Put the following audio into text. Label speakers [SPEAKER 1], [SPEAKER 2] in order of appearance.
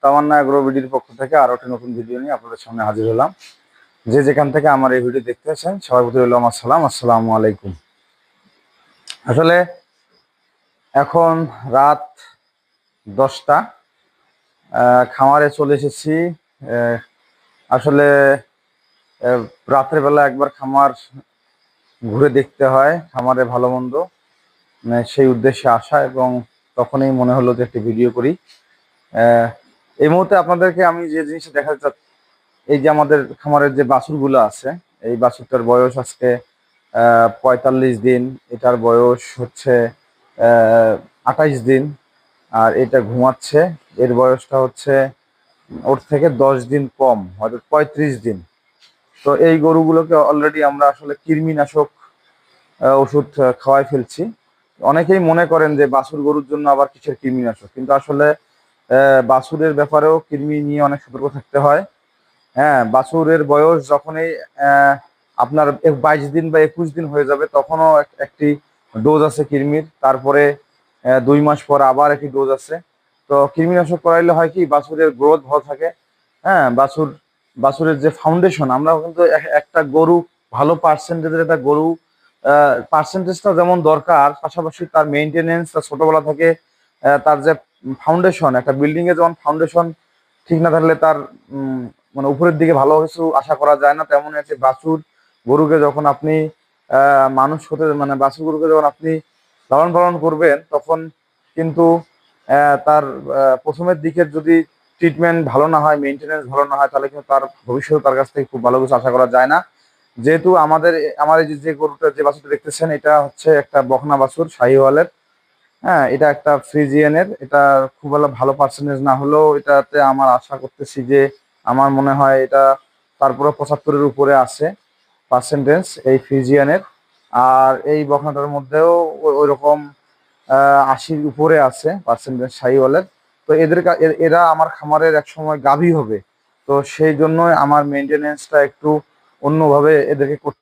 [SPEAKER 1] তামান্না agro ভিডিওর পক্ষ থেকে আরো একটি নতুন ভিডিও নিয়ে আপনাদের সামনে হাজির হলাম। যে যেখান থেকে আমার এই ভিডিও দেখতেছেন সবার প্রতি রইল আমার সালাম, আসসালামু আলাইকুম। আসলে এখন রাত 10টা, খামারে চলে এসেছি। আসলে রাতের বেলা একবার খামার ঘুরে দেখতে হয়, খামারে ভালো মন্দ, সেই উদ্দেশ্যে আসা, এবং তখনই মনে হলো যে একটি ভিডিও করি। এই মুহূর্তে আপনাদেরকে আমি যে জিনিসটা দেখাতে চাচ্ছি, এই যে আমাদের খামারের যে বাছুরগুলো আছে, এই বাছুরটার বয়স আজকে 45 দিন, এটার বয়স হচ্ছে 28 দিন, আর এটা ঘুমাচ্ছে। এর বয়সটা হচ্ছে ওর থেকে 10 দিন কম, হয়তো 35 দিন। তো এই গরুগুলোকে অলরেডি আমরা আসলে কৃমিনাশক ওষুধ খাওয়াই ফেলছি। অনেকেই মনে করেন যে বাছুর গরুর জন্য আবার কিসের কৃমিনাশক, কিন্তু আসলে বাছুরের ব্যাপারেও কৃমি নিয়ে অনেক সতর্ক থাকতে হয়। হ্যাঁ, বাছুরের বয়স যখনই আপনার 22 দিন বা 21 দিন হয়ে যাবে, তখনও একটি ডোজ আছে কৃমির। তারপরে 2 মাস পর আবার একটি ডোজ আছে। তো কৃমিনাশক করাইলে হয় কি, বাছুরের গ্রোথ ভালো থাকে। হ্যাঁ, বাছুরের যে ফাউন্ডেশন, আমরা কিন্তু একটা গরু ভালো পার্সেন্টেজের একটা গরু, পার্সেন্টেজটা যেমন দরকার, পাশাপাশি তার মেনটেনেন্স, তার ছোটবেলা থেকে তার যে ফাউন্ডেশন, একটা বিল্ডিং এর যেমন ফাউন্ডেশন ঠিক না থাকলে তার মানে উপরের দিকে ভালো কিছু আশা করা যায় না, তেমনই আছে বাছুর গরুকে যখন আপনি মানুষ হতে, মানে বাছুর গরুকে যখন আপনি লালন পালন করবেন, তখন কিন্তু তার প্রথমের দিকের যদি ট্রিটমেন্ট ভালো না হয়, মেনটেনেন্স ভালো না হয়, তাহলে কিন্তু তার ভবিষ্যতে তার কাছ থেকে খুব ভালো কিছু আশা করা যায় না। যেহেতু আমার এই যে গরুটা, যে বাছুরটা দেখতেছেন, এটা হচ্ছে একটা বকনা বাছুর, শাহিওয়ালের। হ্যাঁ, এটা একটা ফ্রিজিয়ানের। এটা খুব ভালো পার্সেন্টেজ না হলেও এটাতে আমার আশা করতেছি যে, আমার মনে হয় এটা তারপরে 75-এর উপরে আছে পার্সেন্টেজ এই ফ্রিজিয়ানের। আর এই বকনাটার মধ্যেও ওই রকম 80-র উপরে আছে পার্সেন্টেজ শাহিওয়ালের। তো এরা আমার খামারের এক সময় গাভী হবে। তো সেই জন্যই আমার মেনটেনেন্সটা একটু অন্যভাবে এদেরকে করতে